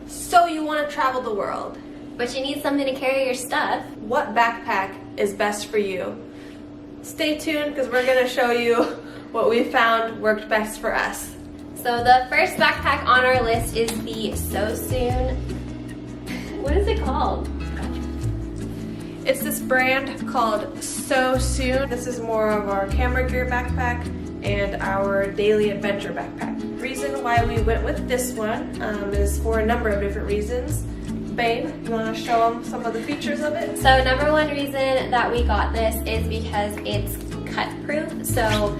So you want to travel the world, but you need something to carry your stuff. What backpack is best for you? Stay tuned because we're going to show you what we found worked best for us. So the first backpack on our list is the So Soon. What is it called? It's this brand called So Soon. This is more of our camera gear backpack and our daily adventure backpack. The reason why we went with this one is for a number of different reasons. Babe, you want to show them some of the features of it? So number one reason that we got this is because it's cut proof, so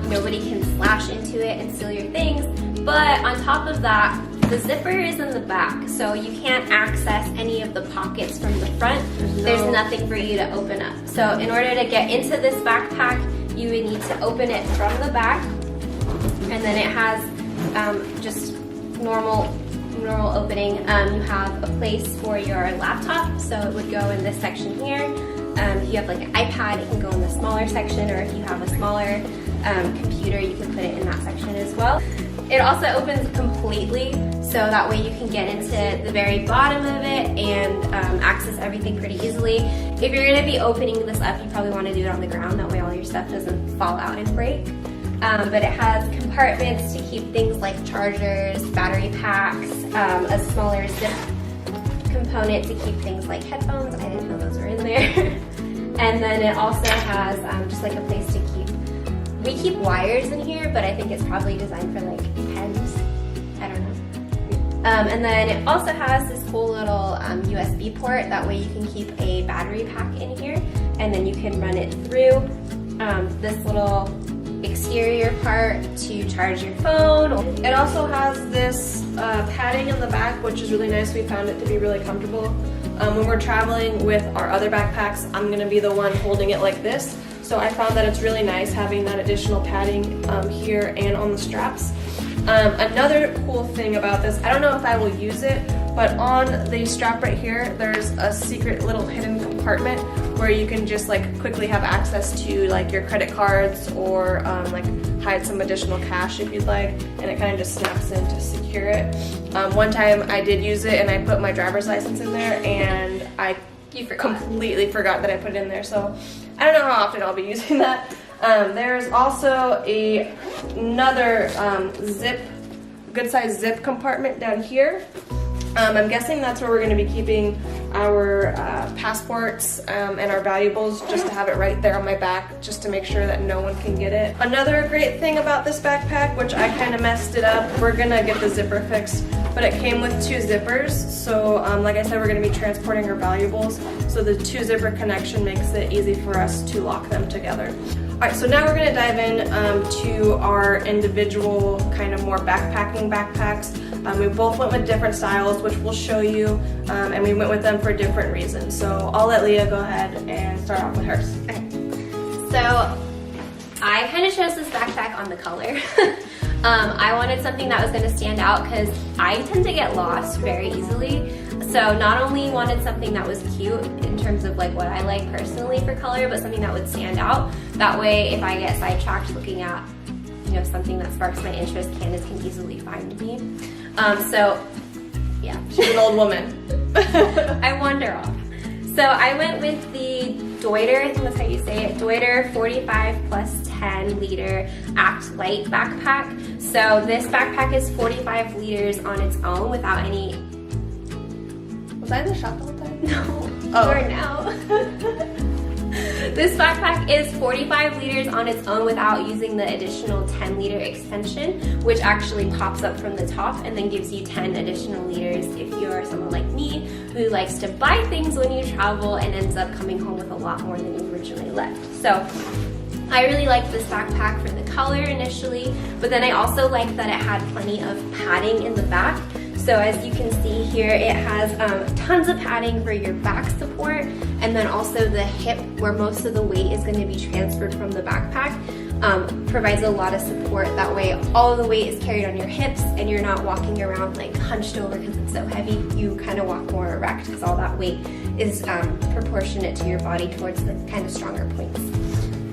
nobody can slash into it and steal your things. But on top of that, the zipper is in the back, so you can't access any of the pockets from the front. There's nothing for you to open up. So in order to get into this backpack, you would need to open it from the back, and then it has just normal opening. You have a place for your laptop, so it would go in this section here. If you have like an iPad, it can go in the smaller section, or if you have a smaller computer, you can put it in that section as well. It also opens completely, so that way you can get into the very bottom of it and access everything pretty easily. If you're going to be opening this up, you probably want to do it on the ground, that way all your stuff doesn't fall out and break. But it has compartments to keep things like chargers, battery packs, a smaller zip component to keep things like headphones. I didn't know those were in there. And then it also has just like a place to keep, we keep wires in here, but I think it's probably designed for like pens. I don't know. And then it also has this cool little USB port, that way you can keep a battery pack in here, and then you can run it through this little exterior part to charge your phone. It also has this padding in the back, which is really nice. We found it to be really comfortable. When we're traveling with our other backpacks, I'm going to be the one holding it like this. So I found that it's really nice having that additional padding here and on the straps. Another cool thing about this, I don't know if I will use it, but on the strap right here, there's a secret little hidden compartment where you can just like quickly have access to like your credit cards, or like hide some additional cash if you'd like, and it kind of just snaps in to secure it. One time I did use it and I put my driver's license in there, and I completely forgot that I put it in there, so I don't know how often I'll be using that. There's also another good size zip compartment down here. I'm guessing that's where we're going to be keeping our passports and our valuables, just to have it right there on my back, just to make sure that no one can get it. Another great thing about this backpack, which I kind of messed it up, we're going to get the zipper fixed, but it came with 2 zippers. So like I said, we're going to be transporting our valuables, so the 2 zipper connection makes it easy for us to lock them together. Alright, so now we're going to dive in to our individual kind of more backpacking backpacks. We both went with different styles, which we'll show you, and we went with them for different reasons. So I'll let Leah go ahead and start off with hers. Okay. So I kind of chose this backpack on the color. I wanted something that was going to stand out because I tend to get lost very easily. So not only wanted something that was cute in terms of like what I like personally for color, but something that would stand out. That way, if I get sidetracked looking at, you know, something that sparks my interest, Candice can easily find me. So yeah, she's an old woman. I wander off. So I went with the Deuter, I think that's how you say it, Deuter 45 plus 10 liter Act Light backpack. So this backpack is 45 liters on its own without any... Was I in the shop the whole time? No. Oh. Or now. This backpack is 45 liters on its own without using the additional 10 liter extension, which actually pops up from the top and then gives you 10 additional liters if you're someone like me who likes to buy things when you travel and ends up coming home with a lot more than you originally left. So I really liked this backpack for the color initially, but then I also liked that it had plenty of padding in the back. So as you can see here, it has tons of padding for your back support, and then also the hip, where most of the weight is going to be transferred from the backpack, provides a lot of support. That way all of the weight is carried on your hips and you're not walking around like hunched over because it's so heavy. You kind of walk more erect because all that weight is proportionate to your body towards the kind of stronger points.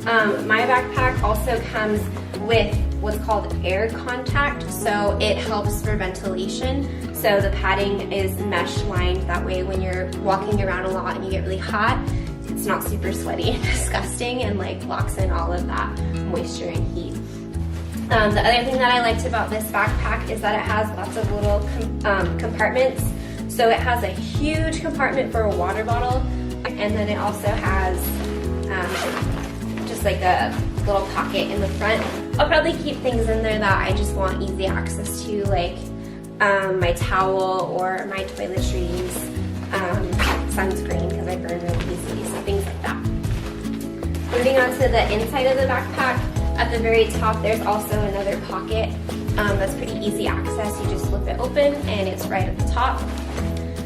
My backpack also comes with what's called air contact, so it helps for ventilation. So the padding is mesh lined, that way when you're walking around a lot and you get really hot, it's not super sweaty and disgusting, and like locks in all of that moisture and heat. The other thing that I liked about this backpack is that it has lots of little compartments. So it has a huge compartment for a water bottle, and then it also has just like a little pocket in the front. I'll probably keep things in there that I just want easy access to, like my towel or my toiletries, sunscreen because I burn really easily, so things like that. Moving on to the inside of the backpack, at the very top there's also another pocket that's pretty easy access. You just flip it open and it's right at the top.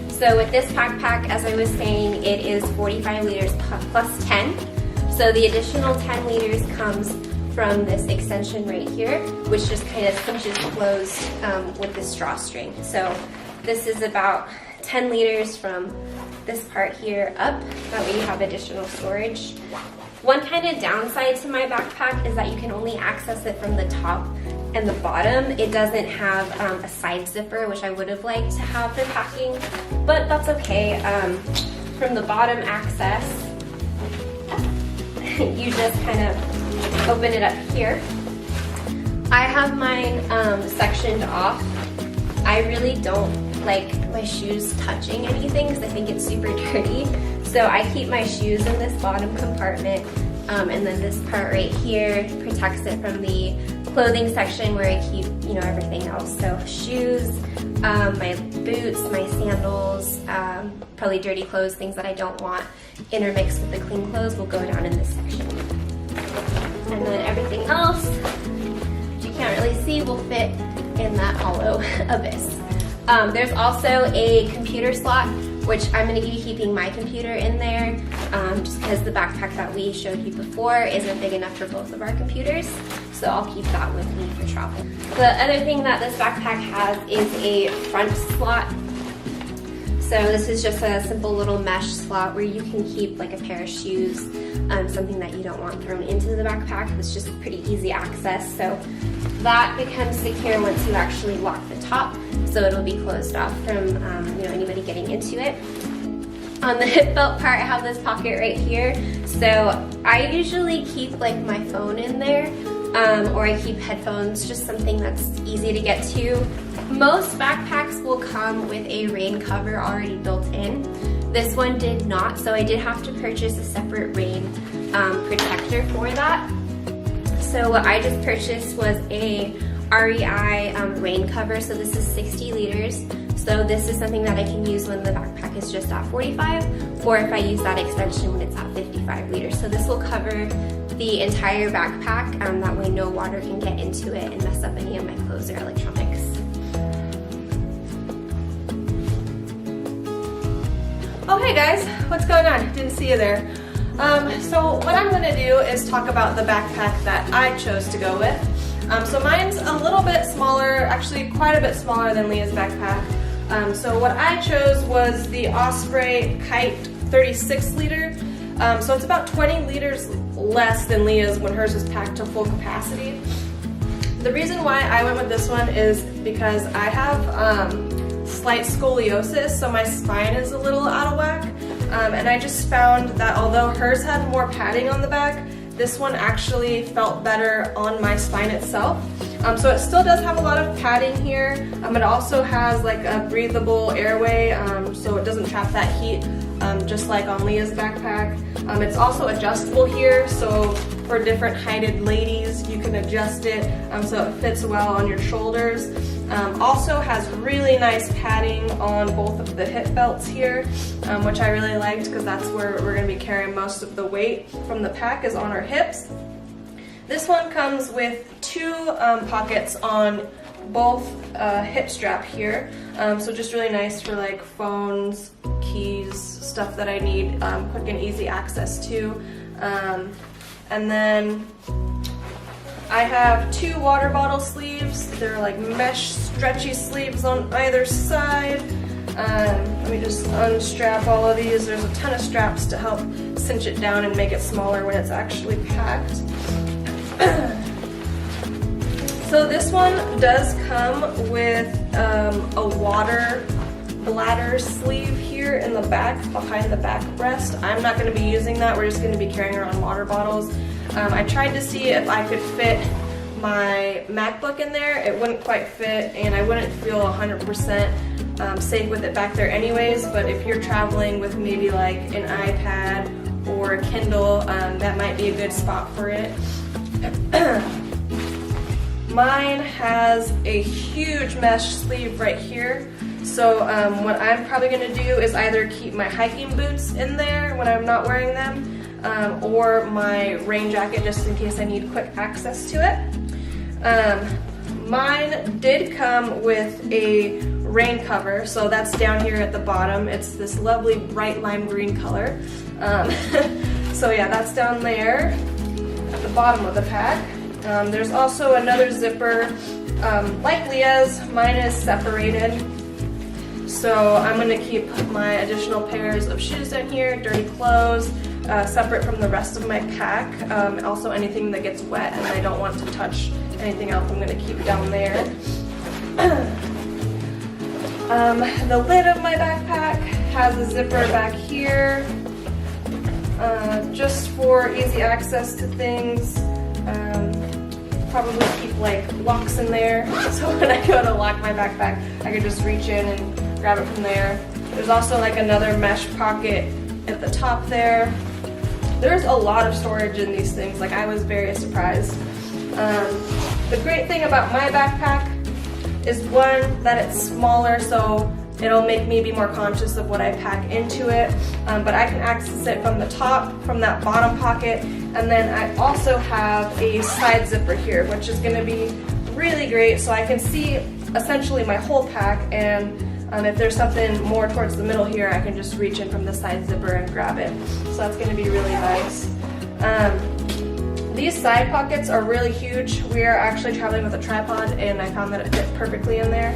So with this backpack, as I was saying, it is 45 liters plus 10. So the additional 10 liters comes from this extension right here, which just kind of cinches closed with this drawstring. So this is about 10 liters from this part here up. That way you have additional storage. One kind of downside to my backpack is that you can only access it from the top and the bottom. It doesn't have a side zipper, which I would have liked to have for packing, but that's okay. From the bottom access, you just kind of open it up here. I have mine sectioned off. I really don't like my shoes touching anything because I think it's super dirty. So I keep my shoes in this bottom compartment, and then this part right here protects it from the clothing section where I keep, you know, everything else. So shoes, my boots, my sandals, probably dirty clothes, things that I don't want intermixed with the clean clothes will go down in this section. And then everything else, which you can't really see, will fit in that hollow abyss. There's also a computer slot, which I'm going to be keeping my computer in there just because the backpack that we showed you before isn't big enough for both of our computers. So I'll keep that with me for travel. The other thing that this backpack has is a front slot. So this is just a simple little mesh slot where you can keep like a pair of shoes, something that you don't want thrown into the backpack. It's just pretty easy access. So that becomes secure once you actually lock the top. So it'll be closed off from you know, anybody getting into it. On the hip belt part, I have this pocket right here. So I usually keep like my phone in there, or I keep headphones, just something that's easy to get to. Most backpacks will come with a rain cover already built in. This one did not, so I did have to purchase a separate rain protector for that. So what I just purchased was a REI rain cover. So this is 60 liters. So this is something that I can use when the backpack is just at 45, or if I use that extension when it's at 55 liters. So this will cover the entire backpack. That way no water can get into it and mess up any of my clothes or electronics. Oh hey guys, what's going on? Didn't see you there. So what I'm going to do is talk about the backpack that I chose to go with. So mine's a little bit smaller, actually quite a bit smaller than Leah's backpack. So what I chose was the Osprey Kite 36 liter. So it's about 20 liters less than Leah's when hers was packed to full capacity. The reason why I went with this one is because I have slight scoliosis, so my spine is a little out of whack. And I just found that although hers had more padding on the back, this one actually felt better on my spine itself. So it still does have a lot of padding here. It also has like a breathable airway, so it doesn't trap that heat, just like on Leah's backpack. It's also adjustable here, so for different heighted ladies, you can adjust it so it fits well on your shoulders. Also has really nice padding on both of the hip belts here, which I really liked because that's where we're going to be carrying most of the weight from the pack is on our hips. This one comes with two pockets on both hip strap here, so just really nice for like phones, keys, stuff that I need quick and easy access to. And then I have two water bottle sleeves. They're like mesh stretchy sleeves on either side. Let me just unstrap all of these. There's a ton of straps to help cinch it down and make it smaller when it's actually packed. So this one does come with a water bladder sleeve here in the back, behind the back breast. I'm not going to be using that. We're just going to be carrying around water bottles. I tried to see if I could fit my MacBook in there. It wouldn't quite fit, and I wouldn't feel 100% safe with it back there anyways, but if you're traveling with maybe like an iPad or a Kindle, that might be a good spot for it. Mine has a huge mesh sleeve right here, so what I'm probably going to do is either keep my hiking boots in there when I'm not wearing them, or my rain jacket just in case I need quick access to it. Mine did come with a rain cover, so that's down here at the bottom. It's this lovely bright lime green color. So yeah, that's down there at the bottom of the pack. There's also another zipper, like Leah's. Mine is separated, so I'm going to keep my additional pairs of shoes down here, dirty clothes, separate from the rest of my pack. Also anything that gets wet and I don't want to touch anything else, I'm going to keep down there. The lid of my backpack has a zipper back here, just for easy access to things. Probably keep like locks in there, so when I go to lock my backpack, I can just reach in and grab it from there. There's also like another mesh pocket at the top there. There's a lot of storage in these things, like I was very surprised. The great thing about my backpack is one, that it's smaller, so it'll make me be more conscious of what I pack into it, but I can access it from the top, from that bottom pocket, and then I also have a side zipper here, which is going to be really great, so I can see essentially my whole pack, and if there's something more towards the middle here, I can just reach in from the side zipper and grab it, so that's going to be really nice. These side pockets are really huge. We are actually traveling with a tripod, and I found that it fit perfectly in there,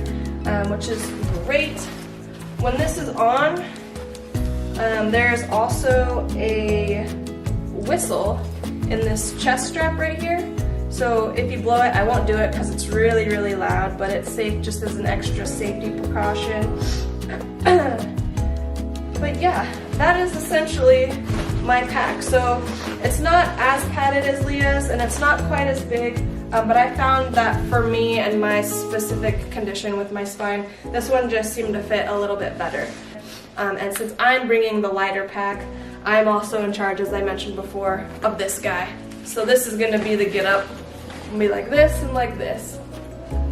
which is great. When this is on, there's also a whistle in this chest strap right here. So if you blow it, I won't do it because it's really, really loud, but it's safe just as an extra safety precaution. But yeah, that is essentially my pack. So it's not as padded as Leah's, and it's not quite as big, but I found that for me and my specific condition with my spine, this one just seemed to fit a little bit better. And since I'm bringing the lighter pack, I'm also in charge, as I mentioned before, of this guy. So this is gonna be the get up. It'll be like this and like this,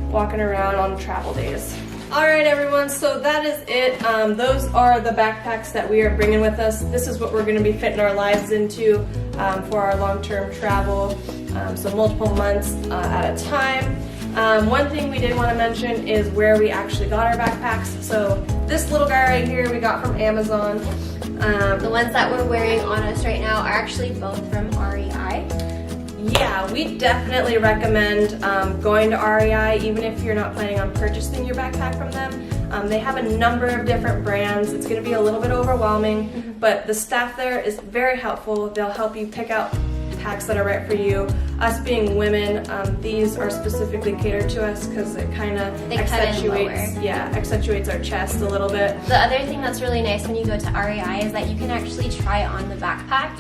walking around on travel days. Alright everyone, so that is it. Those are the backpacks that we are bringing with us. This is what we're going to be fitting our lives into for our long-term travel, so multiple months at a time. One thing we did want to mention is where we actually got our backpacks. So this little guy right here we got from Amazon. The ones that we're wearing on us right now are actually both from REI. Yeah, we definitely recommend going to REI even if you're not planning on purchasing your backpack from them. They have a number of different brands. It's going to be a little bit overwhelming, but the staff there is very helpful. They'll help you pick out packs that are right for you. Us being women, these are specifically catered to us because it kind of accentuates our chest a little bit. The other thing that's really nice when you go to REI is that you can actually try on the backpack.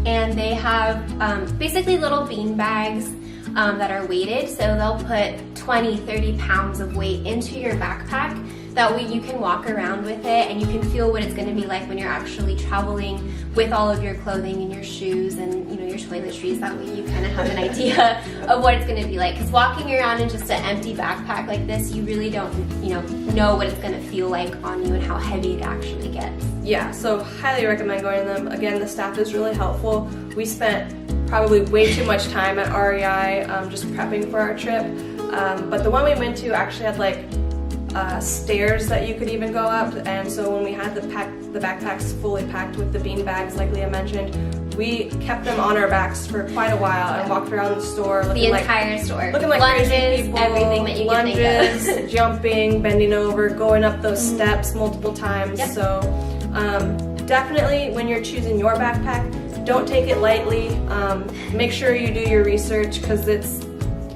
And they have basically little bean bags that are weighted, so they'll put 20-30 pounds of weight into your backpack. That way you can walk around with it and you can feel what it's going to be like when you're actually traveling with all of your clothing and your shoes and your toiletries. That way you kind of have an idea of what it's going to be like. Because walking around in just an empty backpack like this, you really don't know what it's going to feel like on you and how heavy it actually gets. Yeah, so highly recommend going to them. Again, the staff is really helpful. We spent probably way too much time at REI just prepping for our trip. But the one we went to actually had like stairs that you could even go up, and so when we had the backpacks fully packed with the bean bags like Leah mentioned, we kept them on our backs for quite a while and walked around the store looking like lunges, crazy people, everything that you can think of. jumping, bending over, going up those steps multiple times. Yep. So definitely when you're choosing your backpack, don't take it lightly. Make sure you do your research because it's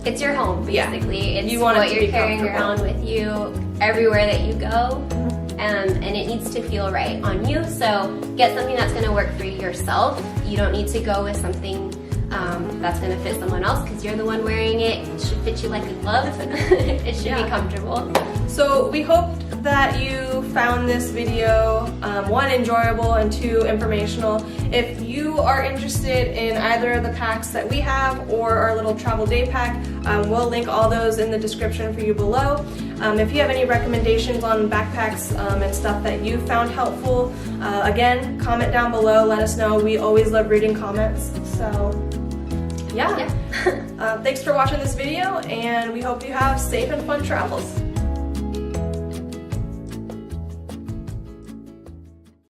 it's your home, basically. Yeah. It's You want it what to you're be carrying comfortable. around with you everywhere that you go. And it needs to feel right on you. So get something that's going to work for yourself. You don't need to go with something that's going to fit someone else because you're the one wearing it. It should fit you like a glove. It should be comfortable. So we hope that you found this video, one, enjoyable, and two, informational. If you are interested in either of the packs that we have or our little travel day pack, we'll link all those in the description for you below. If you have any recommendations on backpacks and stuff that you found helpful, again, comment down below, let us know. We always love reading comments. So yeah. Thanks for watching this video, and we hope you have safe and fun travels.